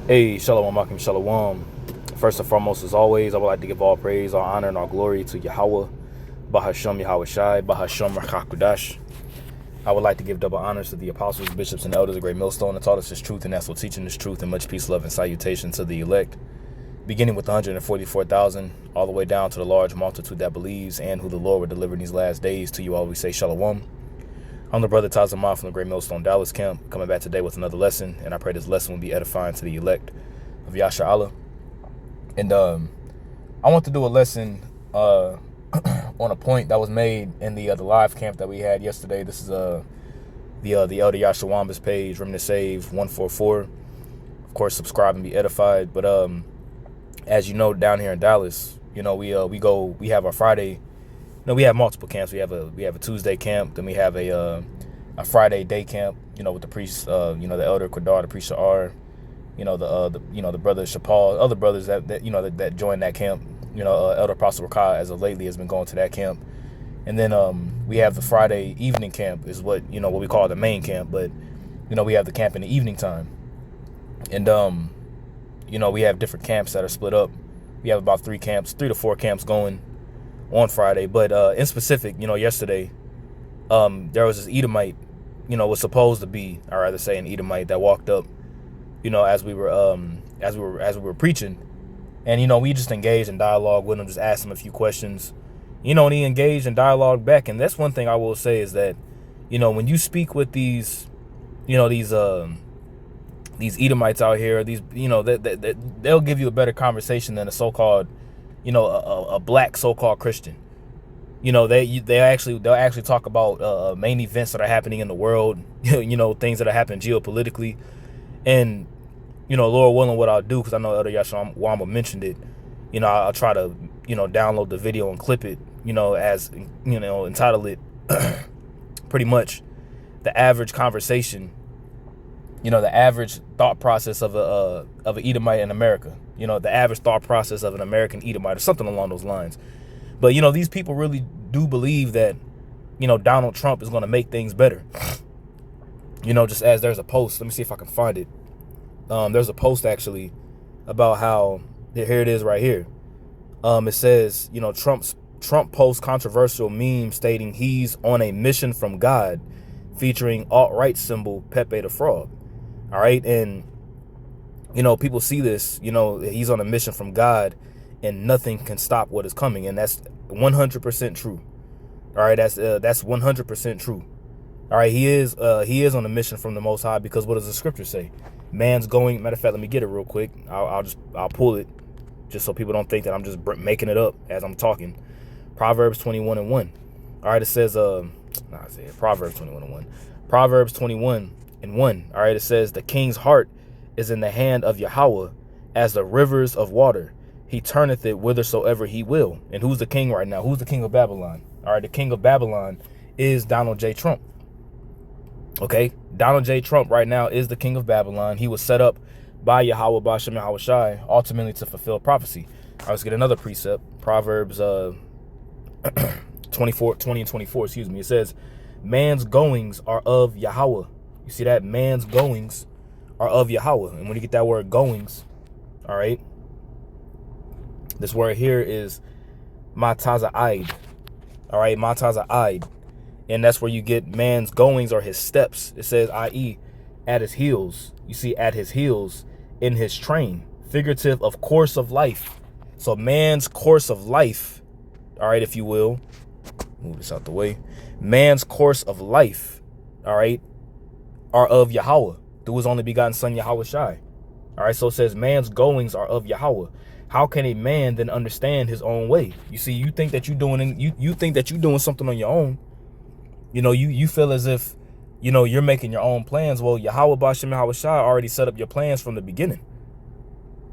Hey, Shalom, Akim Shalom. First and foremost, as always, I would like to give all praise, all honor, and all glory to Yahweh, Bahashem Yahweh Shai, Bahashem Rachakudash. I would like to give double honors to the apostles, bishops, and elders of Great Millstone that taught us this truth and that's what teaching this truth, and much peace, love, and salutation to the elect, beginning with the 144,000, all the way down to the large multitude that believes and who the Lord will deliver in these last days. To you all we say Shalom. I'm the brother Tazamah from the Great Millstone Dallas camp, coming back today with another lesson, and I pray this lesson will be edifying to the elect of Yasha Allah. And I want to do a lesson on a point that was made in the live camp that we had yesterday. This is the Elder Yasha Wamba's page, Remnant Save 144. Of course, subscribe and be edified. But as you know, down here in Dallas, you know, we have our Friday. No, we have multiple camps. We have a Tuesday camp, then we have a Friday day camp. You know, with the priests, the Elder Qadar, the priest Sha'ar, the brother Shapal, other brothers that joined that camp. Elder Apostle Rakai as of lately has been going to that camp, and then we have the Friday evening camp is what we call the main camp, but we have the camp in the evening time, and we have different camps that are split up. We have about 3 to 4 camps going on Friday, but in specific, yesterday, there was this Edomite, was supposed to be, or rather say an Edomite that walked up, as we were preaching, and we just engaged in dialogue with him, just asked him a few questions, and he engaged in dialogue back. And that's one thing I will say is that, when you speak with these Edomites out here, they'll give you a better conversation than a so-called, a black so-called Christian. They'll actually talk about main events that are happening in the world, things that are happening geopolitically. And, Lord willing, what I'll do, because I know Elder Yasha Wamba mentioned it, I'll try to, download the video and clip it, as, entitle it pretty much the average conversation, the average thought process of an Edomite in America, the average thought process of an American Edomite or something along those lines. But, these people really do believe that, Donald Trump is going to make things better. Just as there's a post, let me see if I can find it. There's a post actually about how, here it is right here. It says, Trump posts controversial meme stating he's on a mission from God, featuring alt-right symbol Pepe the Frog. All right. And, people see this, he's on a mission from God and nothing can stop what is coming. And that's 100% true. All right. That's 100% true. All right. He is on a mission from the Most High, because what does the scripture say? Man's going. Matter of fact, let me get it real quick. I'll pull it just so people don't think that I'm just making it up as I'm talking. Proverbs 21:1. All right. It says, Proverbs 21:1. Proverbs 21:1. All right. It says, the king's heart is in the hand of Yahweh as the rivers of water. He turneth it whithersoever he will. And who's the king right now? Who's the king of Babylon? All right. The king of Babylon is Donald J. Trump. Okay. Donald J. Trump right now is the king of Babylon. He was set up by Yahweh, Bashem Yahweh Shai, ultimately to fulfill prophecy. All right, let's get another precept. Proverbs 20 and 24, excuse me. It says, man's goings are of Yahweh. You see that? Man's goings are of Yahweh. And when you get that word goings, all right, this word here is mataza'id. All right, mataza'id. And that's where you get man's goings or his steps. It says, i.e., at his heels. You see, at his heels, in his train. Figurative of course of life. So man's course of life, all right, if you will. Move this out the way. Man's course of life, all right, are of Yahweh, through his only begotten son, Yahweh Shai. All right, so it says man's goings are of Yahweh. How can a man then understand his own way? You see, you think that you're doing something on your own. You feel as if, you're making your own plans. Well, Yahweh Bashem Yahweh Shai already set up your plans from the beginning.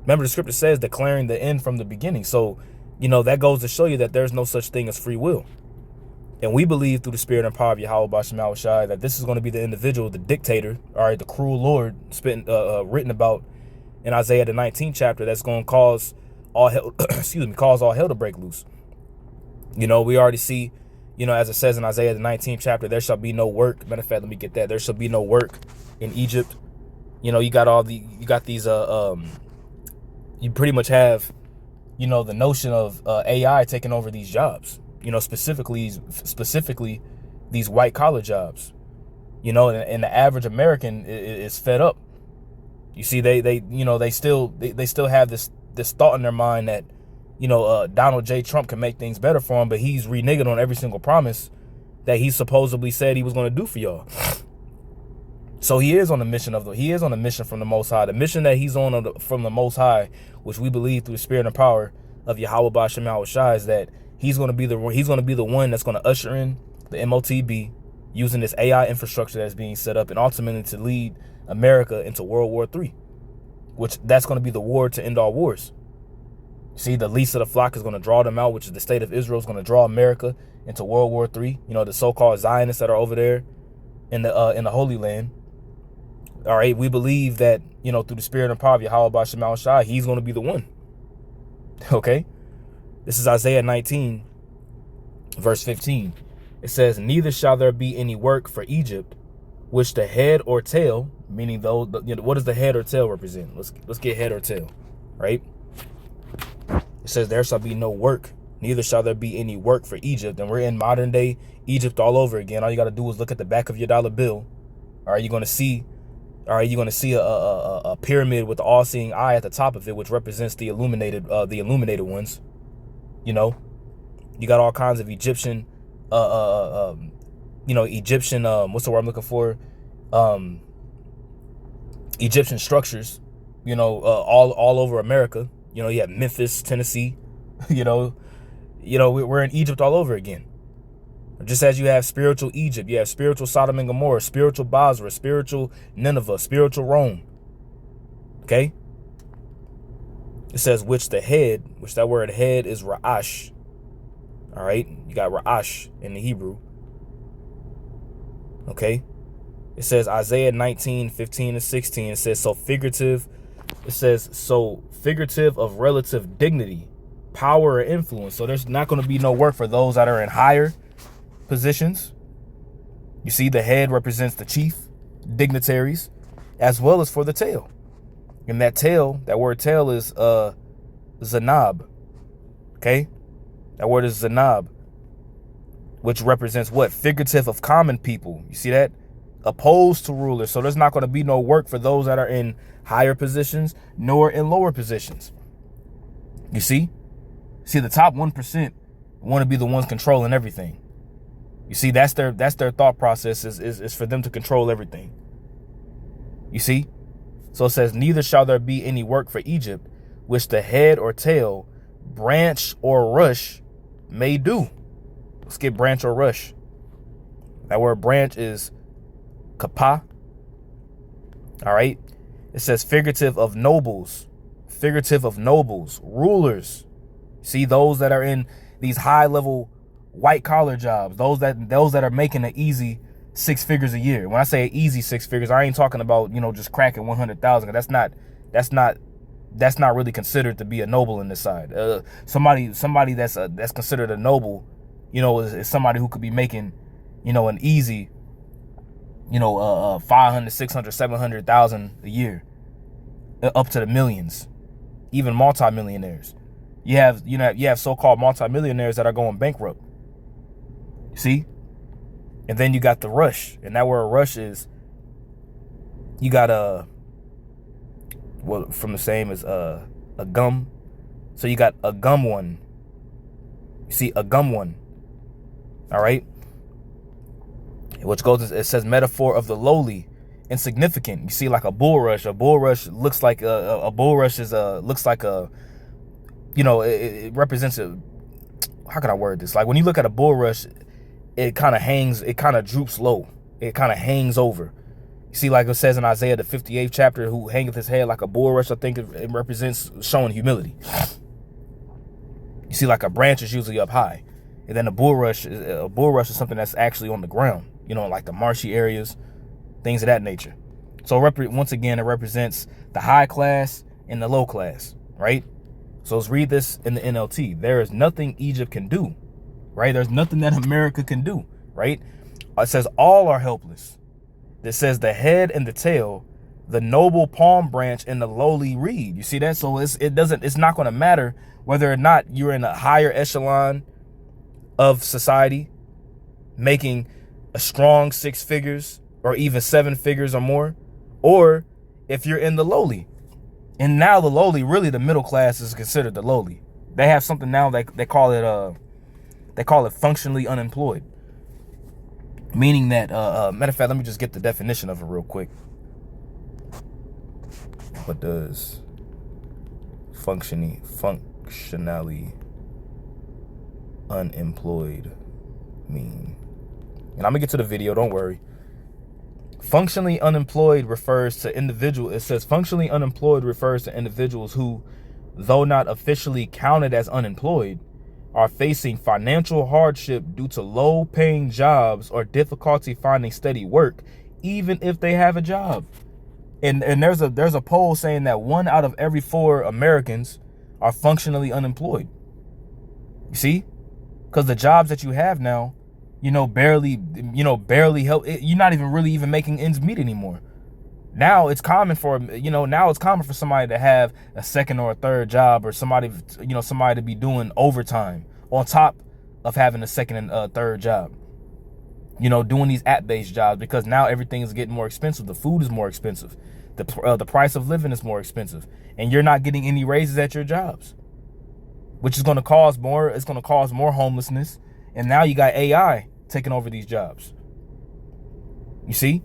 Remember, the scripture says declaring the end from the beginning. So, that goes to show you that there's no such thing as free will. And we believe through the spirit and power of Yahweh Bashem Yahweh Shai that this is going to be the individual, the dictator, all right, the cruel Lord written about in Isaiah the 19th chapter, that's going to cause all hell, cause all hell to break loose. We already see, as it says in Isaiah the 19th chapter, there shall be no work. Matter of fact, let me get that. There shall be no work in Egypt. You got all the, these you pretty much have, you know, the notion of AI taking over these jobs, you know, specifically these white collar jobs, you know, and the average American is fed up. You see, they you know, they still have this thought in their mind that, you know, Donald J. Trump can make things better for him, but he's reneging on every single promise that he supposedly said he was going to do for y'all. So he is on the mission from the Most High. The mission that he's on from the Most High, which we believe through the spirit and power of Yahweh Ba'Shem Yahweh Shai, is that he's going to be the one that's going to usher in the MOTB using this AI infrastructure that's being set up, and ultimately to lead America into World War III, which that's going to be the war to end all wars. See, the least of the flock is going to draw them out, which is the state of Israel is going to draw America into World War III. You know, the so-called Zionists that are over there in the Holy Land. All right, we believe that, you know, through the spirit and power of Yahweh Ba'Shem Yahweh Shai, he's going to be the one. Okay? This is Isaiah 19, verse 15. It says, neither shall there be any work for Egypt, which the head or tail, meaning those, you know, what does the head or tail represent? Let's get head or tail, right? It says, there shall be no work, neither shall there be any work for Egypt. And we're in modern day Egypt all over again. All you got to do is look at the back of your dollar bill. All right, you're going to see a pyramid with the all-seeing eye at the top of it, which represents the illuminated ones. You know, you got all kinds of Egyptian, Egyptian, what's the word I'm looking for? Egyptian structures, you know, all over America. You know, you have Memphis, Tennessee, you know, we're in Egypt all over again. Just as you have spiritual Egypt, you have spiritual Sodom and Gomorrah, spiritual Basra, spiritual Nineveh, spiritual Rome. Okay? It says, which that word head is Ra'ash. All right? You got Ra'ash in the Hebrew. Okay? It says Isaiah 19, 15 and 16. It says, so figurative of relative dignity, power, or influence. So there's not going to be no work for those that are in higher positions. You see, the head represents the chief dignitaries, as well as for the tail. And that word tail is zanab. Okay? That word is zanab, which represents what? Figurative of common people. You see that? Opposed to rulers. So there's not going to be no work for those that are in higher positions, nor in lower positions. You see? See, the top 1% want to be the ones controlling everything. You see, that's their thought process is for them to control everything. You see? So it says, neither shall there be any work for Egypt, which the head or tail, branch or rush may do. Let's get branch or rush. That word branch is kapah. All right. It says figurative of nobles, rulers. See, those that are in these high level white collar jobs, those that are making an easy 6 figures a year. When I say easy 6 figures, I ain't talking about, you know, just cracking 100,000. That's not really considered to be a noble in this side. Somebody that's considered a noble, you know, is somebody who could be making, you know, an easy, you know, 500, 600, 700,000 a year, up to the millions, even multimillionaires. You have so-called multimillionaires that are going bankrupt. See? And then you got the rush. And that word rush is, you got from the same as a gum. So you got a gum one. You see, a gum one. All right? Which it says metaphor of the lowly, insignificant. You see, like a bull rush. A bull rush looks like a bull rush looks like a, you know, it represents a, how can I word this? Like when you look at a bull rush, it kind of droops low. It kind of hangs over. You see, like it says in Isaiah, the 58th chapter, who hangeth his head like a bull rush, I think it represents showing humility. You see, like a branch is usually up high. And then a bull rush is something that's actually on the ground, you know, like the marshy areas, things of that nature. So once again, it represents the high class and the low class, right? So let's read this in the NLT. There is nothing Egypt can do, right? There's nothing that America can do, right? It says all are helpless. It says the head and the tail the noble palm branch and the lowly reed. You see that? So it's not going to matter whether or not you're in a higher echelon of society, making a strong 6 figures or even 7 figures or more, or if you're in the lowly. And now the lowly, really the middle class is considered the lowly. They have something now that they call it functionally unemployed. Meaning that, matter of fact, let me just get the definition of it real quick. What does functionally unemployed mean? And I'm gonna get to the video, don't worry. Functionally unemployed refers to individuals. It says functionally unemployed refers to individuals who, though not officially counted as unemployed, are facing financial hardship due to low paying jobs or difficulty finding steady work, even if they have a job. And there's a poll saying that 1 out of every 4 Americans are functionally unemployed. You see? Because the jobs that you have now, barely help. You're not even really even making ends meet anymore. Now it's common for, somebody to have a second or a third job, or somebody to be doing overtime on top of having a second and third job. Doing these app-based jobs, because now everything is getting more expensive. The food is more expensive. The price of living is more expensive, and you're not getting any raises at your jobs, which is going to cause more. It's going to cause more homelessness, and now you got AI taking over these jobs. You see,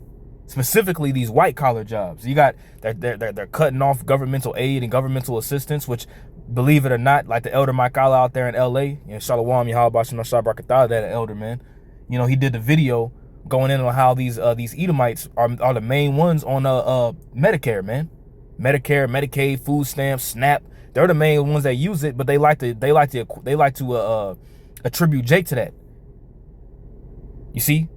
specifically these white collar jobs. You got they're cutting off governmental aid and governmental assistance, which, believe it or not, like the elder Mike Allah out there in LA, Shalom Yahabashim Shabrakatah, that elder man, he did the video going in on how these Edomites are the main ones on Medicare, man. Medicare, Medicaid, food stamps, SNAP. They're the main ones that use it, but they like to attribute Jake to that. You see,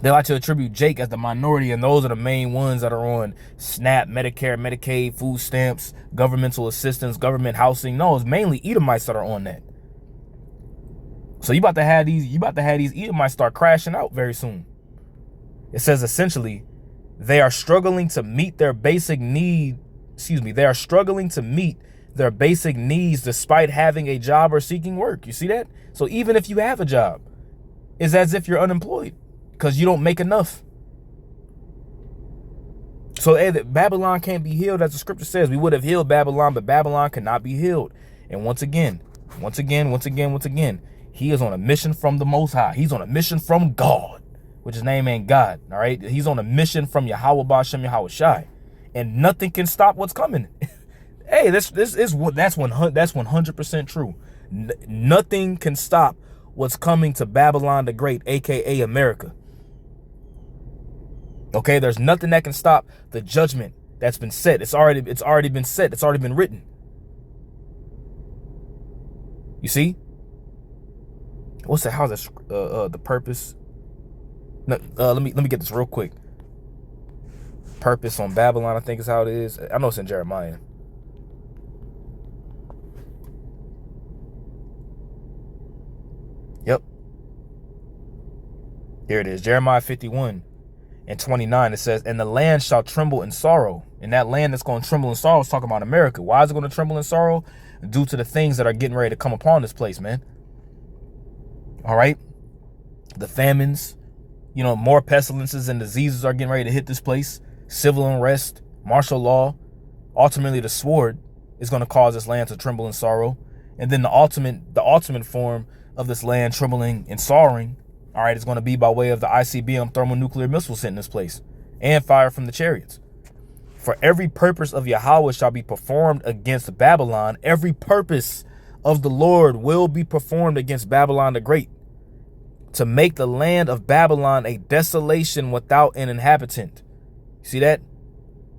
they like to attribute Jake as the minority, and those are the main ones that are on SNAP, Medicare, Medicaid, food stamps, governmental assistance, government housing. No, it's mainly Edomites that are on that. So you about to have these Edomites start crashing out very soon. It says essentially, they are struggling to meet their basic need. They are struggling to meet their basic needs despite having a job or seeking work. You see that? So even if you have a job, it's as if you're unemployed because you don't make enough. So Babylon can't be healed, as the scripture says. We would have healed Babylon, but Babylon cannot be healed. And once again, he is on a mission from the Most High. He's on a mission from God, which his name ain't God. All right. He's on a mission from Yahweh Bashem Yahweh Shai, and nothing can stop what's coming. Hey, that's 100% true. Nothing can stop what's coming to Babylon the Great, aka America. Okay, there's nothing that can stop the judgment that's been set. It's already been set. It's already been written. You see? How's this the purpose? No, let me get this real quick. Purpose on Babylon, I think is how it is. I know it's in Jeremiah. Yep. Here it is. Jeremiah 51:29. It says, and the land shall tremble in sorrow. And that land that's going to tremble in sorrow is talking about America. Why is it going to tremble in sorrow? Due to the things that are getting ready to come upon this place, man. All right. The famines, more pestilences and diseases are getting ready to hit this place. Civil unrest, martial law. Ultimately, the sword is going to cause this land to tremble in sorrow. And then the ultimate form of this land trembling and sorrowing, all right, is going to be by way of the ICBM thermonuclear missiles sent in this place and fire from the chariots. For every purpose of Yahweh shall be performed against Babylon. Every purpose of the Lord will be performed against Babylon the Great, to make the land of Babylon a desolation without an inhabitant. See that?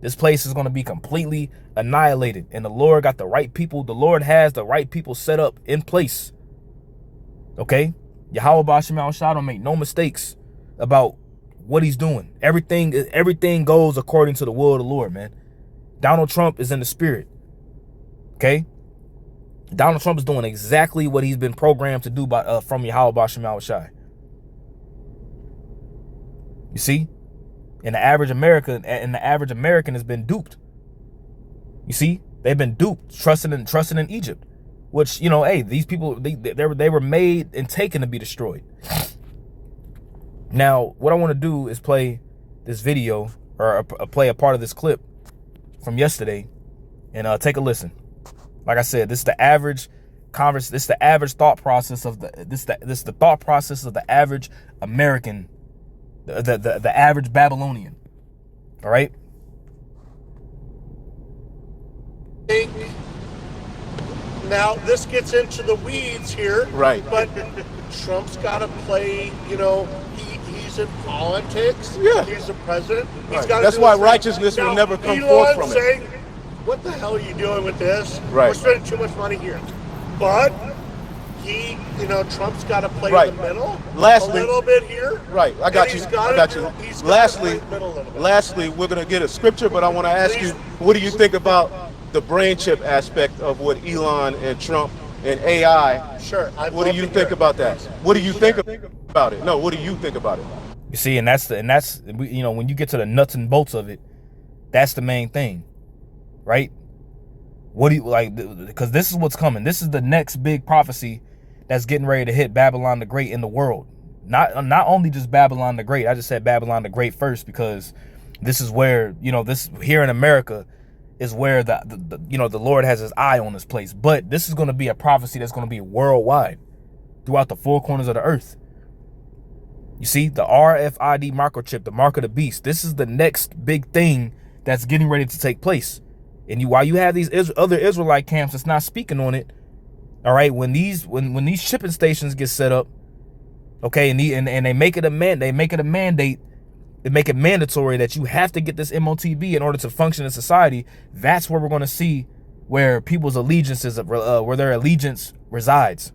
This place is going to be completely annihilated. And the Lord got the right people. The Lord has the right people set up in place. Okay? Yahweh Bashem Shah don't make no mistakes about what he's doing. Everything goes according to the will of the Lord, man. Donald Trump is in the spirit. Okay? Donald Trump is doing exactly what he's been programmed to do from Yahweh Bashem Shah. You see? And the average American has been duped. You see, they've been duped, trusting in Egypt, which, you know, hey, these people, they were made and taken to be destroyed. Now, what I want to do is play this video, or play a part of this clip from yesterday, and take a listen. Like I said, this is the average this is the average thought process of the thought process of the average American, the average Babylonian. All right. Now this gets into the weeds here, right? But Trump's got to play. You know, he's in politics. Yeah, he's the president. Right. That's why righteousness will never come forth from saying, it. What the hell are you doing with this? Right. We're spending too much money here. But Trump's got to play in the middle. Lastly, a little bit here. Right. I got you. Lastly, we're going to get a scripture, but I want to ask you, what do you think about the brain chip aspect of what Elon and Trump and AI? Sure. What do you think about that? What do you think about it? No, what do you think about it? You see, and that's when you get to the nuts and bolts of it, that's the main thing, right? What do you like? Because this is what's coming. This is the next big prophecy that's getting ready to hit Babylon the Great in the world. Not only just Babylon the Great. I just said Babylon the Great first because this is where, this here in America is where the Lord has his eye on this place. But this is going to be a prophecy that's going to be worldwide throughout the four corners of the earth. You see, the RFID microchip, the mark of the beast. This is the next big thing that's getting ready to take place. And while you have these other Israelite camps that's not speaking on it, all right, when these shipping stations get set up, okay, and they make it a mandate, they make it mandatory that you have to get this MOTB in order to function in society. That's where we're going to see where people's allegiances, where their allegiance resides.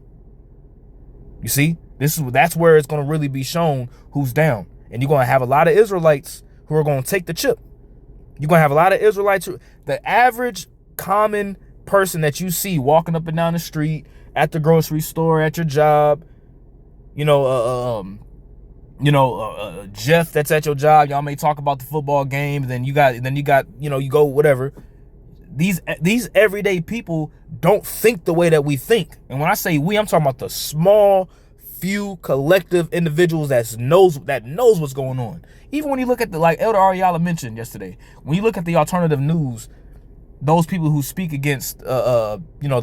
You see, that's where it's going to really be shown who's down, and you're going to have a lot of Israelites who are going to take the chip. You're going to have a lot of Israelites. The average common person that you see walking up and down the street, at the grocery store, at your job, Jeff that's at your job, y'all may talk about the football game, then you go whatever. These everyday people don't think the way that we think. And when I say we, I'm talking about the small few collective individuals that knows what's going on. Even when you look at like Elder Ariala mentioned yesterday, when you look at the alternative news, those people who speak against the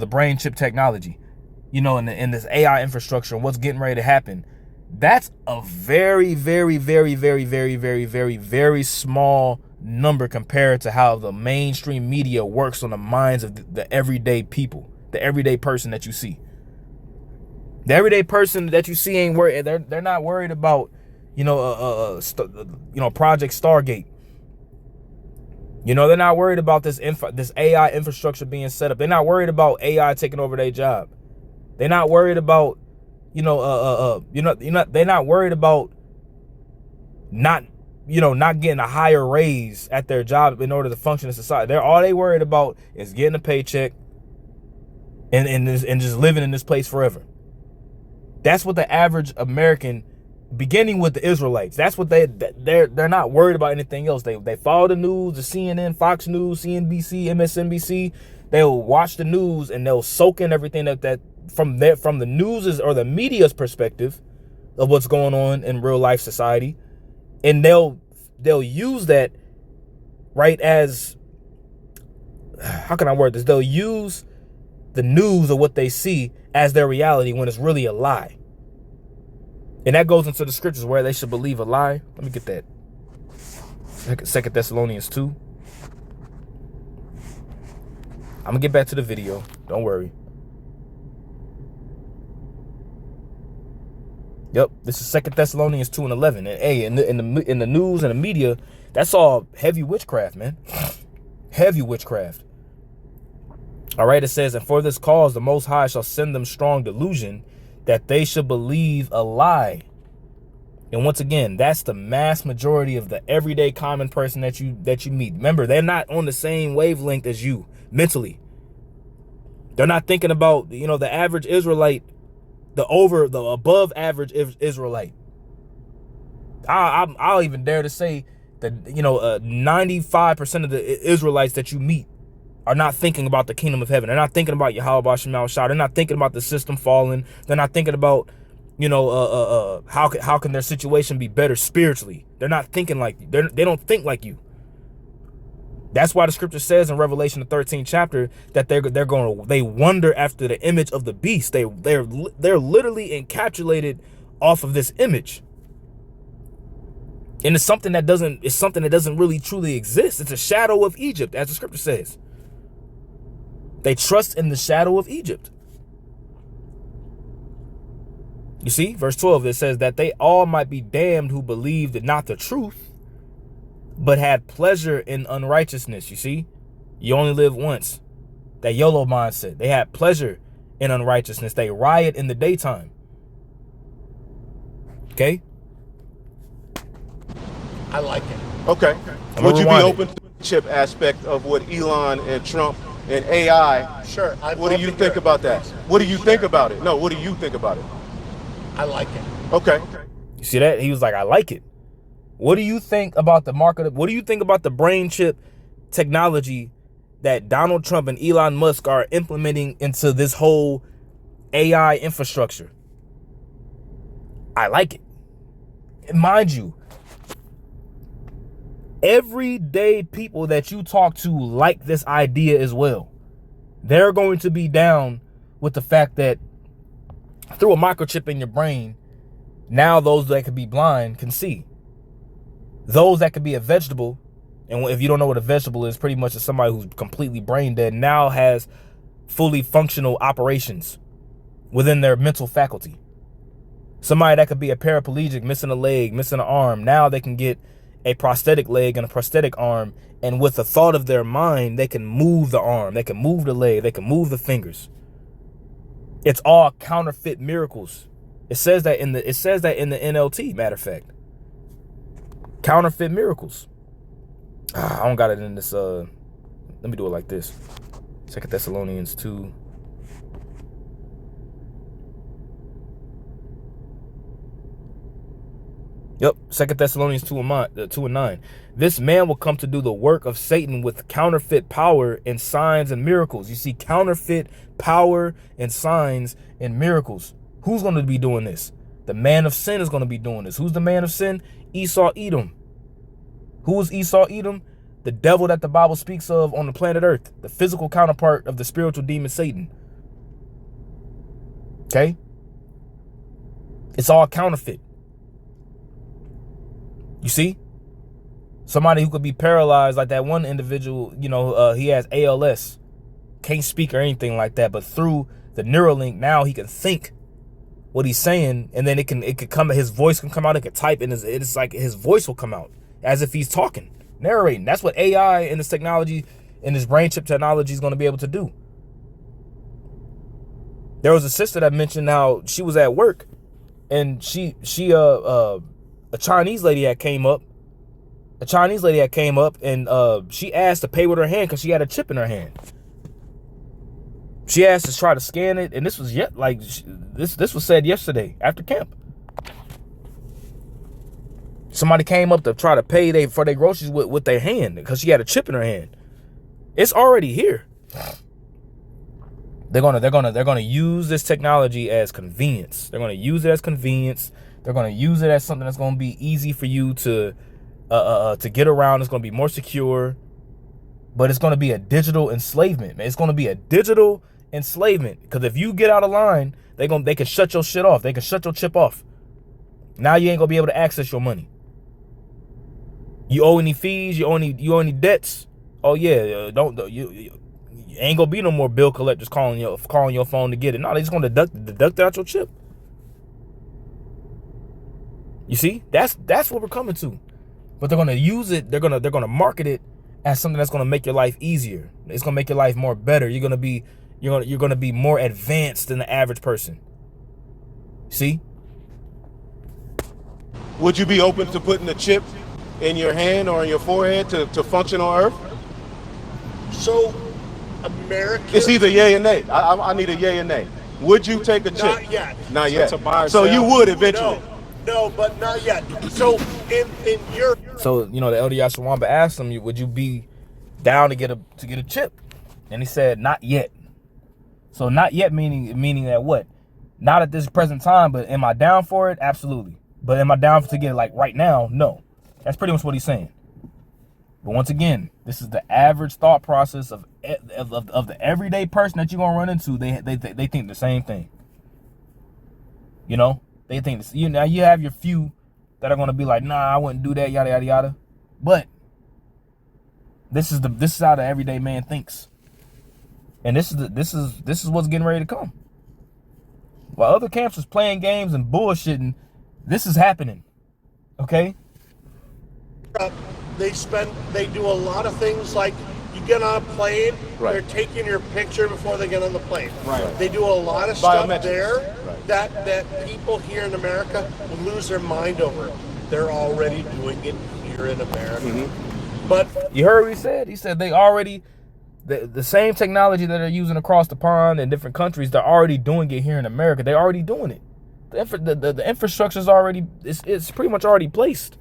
brain chip technology, and this AI infrastructure and what's getting ready to happen, that's a very, very, very, very, very, very, very, very small number compared to how the mainstream media works on the minds of the everyday people, the everyday person that you see. The everyday person that you see ain't worried. They're not worried about, Project Stargate. They're not worried about this AI infrastructure being set up. They're not worried about AI taking over their job. They're not worried about, they're not worried about not getting a higher raise at their job in order to function in society. All they worried about is getting a paycheck and just living in this place forever. That's what the average American, beginning with the Israelites, that's what they're not worried about anything else. They follow the news, the CNN, Fox News, CNBC, MSNBC. They'll watch the news and they'll soak in everything that from the news or the media's perspective of what's going on in real life society, and they'll use that right as, how can I word this? They'll use the news or what they see as their reality when it's really a lie. And that goes into the scriptures where they should believe a lie. Let me get that. 2 Thessalonians 2. I'm going to get back to the video. Don't worry. Yep, this is 2 Thessalonians 2 and 11. And hey, in the news and the media, that's all heavy witchcraft, man. Heavy witchcraft. All right, it says, and for this cause the Most High shall send them strong delusion, that they should believe a lie. And once again, that's the mass majority of the everyday common person that you meet. Remember, they're not on the same wavelength as you mentally. They're not thinking about, the average Israelite, the above average Israelite. I'll even dare to say that 95% of the Israelites that you meet are not thinking about the kingdom of heaven. They're not thinking about Yahweh Shema Shah. They're not thinking about the system falling. They're not thinking about, how can their situation be better spiritually. They're not thinking like you. They don't think like you. That's why the scripture says in Revelation the 13th chapter that they wonder after the image of the beast. They're literally encapsulated off of this image. And it's something that doesn't really truly exist. It's a shadow of Egypt, as the scripture says. They trust in the shadow of Egypt. You see, verse 12, it says that they all might be damned who believed not the truth, but had pleasure in unrighteousness. You see, you only live once. That YOLO mindset. They had pleasure in unrighteousness. They riot in the daytime. Okay? I like it. Okay. Would you be open to the chip aspect of what Elon and Trump and AI? Sure. What do you think about that? What do you think about it? No, what do you think about it? I like it. Okay. You see that? He was like, I like it. What do you think about the market? What do you think about the brain chip technology that Donald Trump and Elon Musk are implementing into this whole AI infrastructure? I like it. And mind you, everyday people that you talk to like this idea as well. They're going to be down with the fact that through a microchip in your brain, now those that could be blind can see. Those that could be a vegetable, and if you don't know what a vegetable is, pretty much it's somebody who's completely brain dead, now has fully functional operations within their mental faculty. Somebody that could be a paraplegic, missing a leg, missing an arm, now they can get a prosthetic leg and a prosthetic arm, and with the thought of their mind, they can move the arm, they can move the leg, they can move the fingers. It's all counterfeit miracles. It says that in the NLT, matter of fact. Counterfeit miracles. I don't got it in this. Let me do it like this. 2 Thessalonians 2. Yep, 2 Thessalonians 2 and 9. This man will come to do the work of Satan with counterfeit power and signs and miracles. You see, counterfeit power and signs and miracles. Who's going to be doing this? The man of sin is going to be doing this. Who's the man of sin? Esau Edom. Who is Esau Edom? The devil that the Bible speaks of on the planet Earth. The physical counterpart of the spiritual demon Satan. Okay? It's all counterfeit. You see? Somebody who could be paralyzed like that one individual, he has ALS. Can't speak or anything like that. But through the Neuralink, now he can think what he's saying, and then it could come, his voice can come out, it could type, and it's like his voice will come out as if he's talking, narrating. That's what AI and this technology and this brain chip technology is going to be able to do. There was a sister that mentioned how she was at work, and a Chinese lady had came up. And she asked to pay with her hand because she had a chip in her hand. She asked to try to scan it, and this was this was said yesterday after camp. Somebody came up to try to pay for their groceries with their hand because she had a chip in her hand. It's already here. They're gonna use this technology as convenience. They're gonna use it as convenience. They're gonna use it as something that's gonna be easy for you to get around. It's gonna be more secure, but it's gonna be a digital enslavement, man. It's gonna be a digital enslavement because if you get out of line, they can shut your shit off. They can shut your chip off. Now you ain't gonna be able to access your money. You owe any fees? You owe any debts? Oh yeah, you ain't gonna be no more bill collectors calling your phone to get it. No, they just gonna deduct out your chip. You see, that's what we're coming to. But they're gonna use it. They're gonna market it as something that's gonna make your life easier. It's gonna make your life more better. You're gonna be more advanced than the average person. See? Would you be open to putting a chip in your hand or in your forehead to function on Earth? So, America. It's either yay or nay. I need a yay or nay. Would you take a chip? Not yet. Not yet. So you would eventually. No, but not yet. So in your So, the Elder Yashawamba asked him, would you be down to get a chip? And he said, not yet. So not yet meaning that what? Not at this present time, but am I down for it? Absolutely. But am I down to get it like right now? No. That's pretty much what he's saying. But once again, this is the average thought process of the everyday person that you're gonna run into. They think the same thing. They think this. Now you have your few that are gonna be like, nah, I wouldn't do that, yada yada yada. But this is how the everyday man thinks, and this is what's getting ready to come. While other camps is playing games and bullshitting, this is happening. Okay. They do a lot of things like you get on a plane, right. They're taking your picture before they get on the plane. Right. They do a lot of stuff there right. that people here in America will lose their mind over. They're already doing it here in America. Mm-hmm. But you heard what he said? He said they already, the same technology that they're using across the pond in different countries, they're already doing it here in America. They're already doing it. The infrastructure is already, it's pretty much already placed.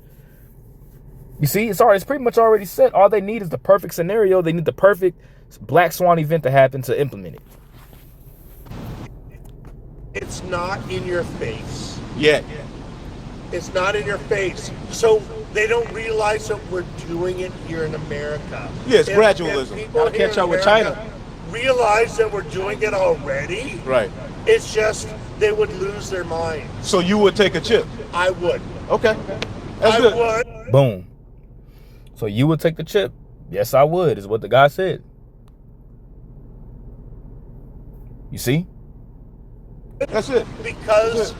You see, it's pretty much already set. All they need is the perfect scenario. They need the perfect black swan event to happen to implement it. It's not in your face. Yeah. It's not in your face. So they don't realize that we're doing it here in America. Yeah, it's gradualism. Gotta catch up with China. Realize that we're doing it already. Right. It's just they would lose their mind. So you would take a chip? I would. Okay. That's I good. would. Boom. So you would take the chip? Yes, I would, is what the guy said. You see? That's it. Because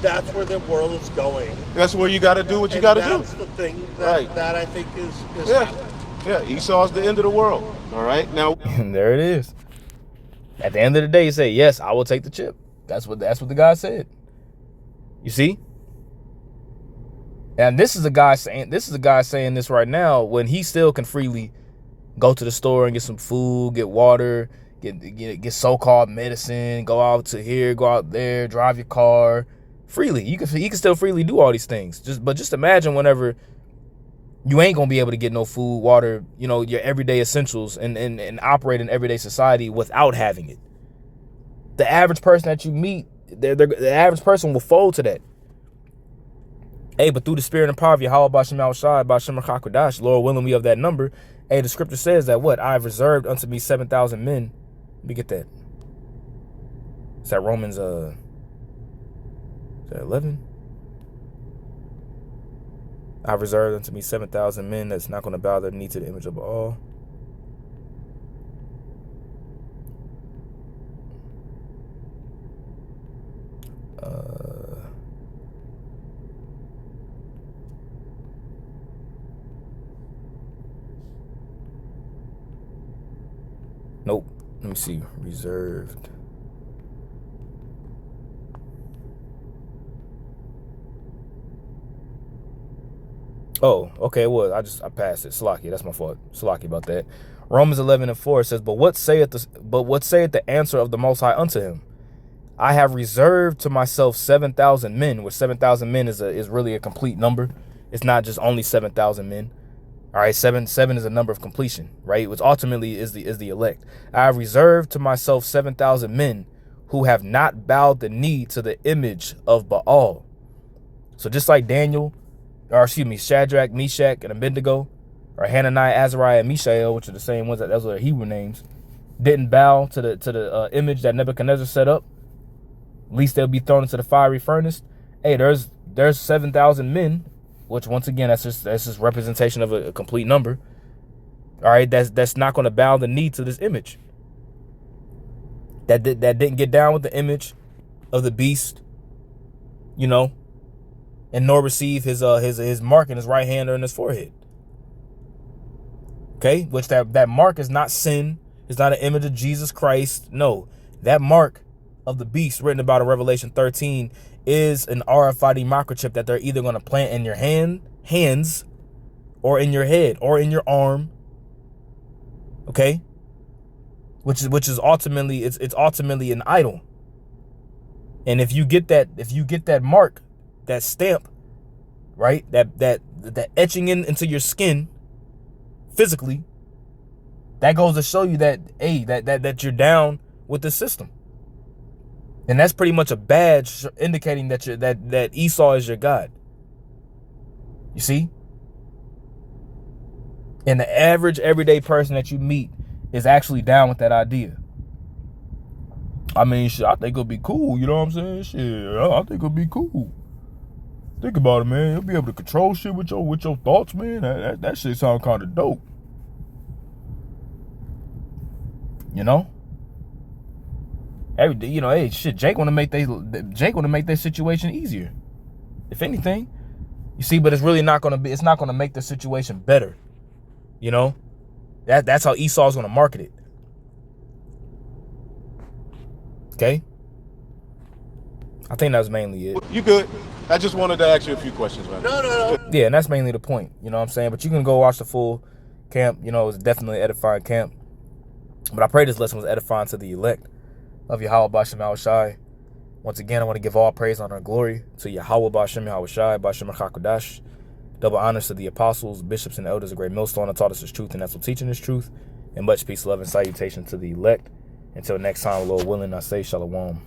that's where the world is going. That's where you got to do what you got to do. That's the thing that I think is happening. Yeah, Esau's the end of the world. All right, now. And there it is. At the end of the day, you say, yes, I will take the chip. That's what the guy said. You see? And this is a guy saying this right now when he still can freely go to the store and get some food, get water, get so-called medicine, go out to here, go out there, drive your car freely. He can still freely do all these things. Just imagine whenever you ain't gonna be able to get no food, water, your everyday essentials and operate in everyday society without having it. The average person that you meet, the average person will fold to that. Hey, but through the spirit and power of Yahweh B'Shem Yahushai, B'Shem HaKadosh, Lord willing, we of that number. Hey, the scripture says that what? I have reserved unto me 7,000 men. Let me get that. Is that Romans, is that 11? I have reserved unto me 7,000 men that's not going to bow their knee to the image of Baal. Nope. Let me see. Reserved. Oh, okay, it was. I passed it. Salaki, that's my fault. Salaki about that. Romans 11:4 says, But what saith the answer of the Most High unto him? I have reserved to myself 7,000 men, which 7,000 men is really a complete number. It's not just only 7,000 men. All right, seven is a number of completion, right? Which ultimately is the elect. I have reserved to myself 7,000 men who have not bowed the knee to the image of Baal. So just like Shadrach, Meshach, and Abednego, or Hananiah, Azariah, and Mishael, which are the same ones, those are their Hebrew names, didn't bow to the image that Nebuchadnezzar set up, at least they'll be thrown into the fiery furnace. Hey, there's 7,000 men, which once again, that's just representation of a complete number. All right, that's not going to bow the knee to this image. That didn't get down with the image of the beast, and nor receive his mark in his right hand or in his forehead. Okay, which that mark is not sin. It's not an image of Jesus Christ. No, that mark of the beast written about in Revelation 13 is an RFID microchip that they're either going to plant in your hands or in your head or in your arm. Okay, which is ultimately it's ultimately an idol. And if you get that mark, that stamp right? That etching into your skin physically, that goes to show you that, hey, that you're down with the system. And that's pretty much a badge indicating that that Esau is your God. You see? And the average everyday person that you meet is actually down with that idea. I mean, shit, I think it'll be cool. You know what I'm saying? Shit, I think it'll be cool. Think about it, man. You'll be able to control shit with your thoughts, man. That shit sound kind of dope. You know? Hey, shit. Jake want to make their situation easier. If anything, you see, but it's really not gonna be. It's not gonna make the situation better. You know, that's how Esau's gonna market it. Okay. I think that's mainly it. You good? I just wanted to ask you a few questions, man. No. Yeah, and that's mainly the point. You know what I'm saying? But you can go watch the full camp. You know, it was definitely an edifying camp. But I pray this lesson was edifying to the elect of Yahweh Bashem Yahushai. Once again, I want to give all praise, honor, and glory to Yahweh Bashem Yahushai, Bashem HaKadosh. Double honors to the apostles, bishops, and elders, a great millstone that taught us his truth and that's what teaching his truth. And much peace, love, and salutation to the elect. Until next time, Lord willing, I say shalom.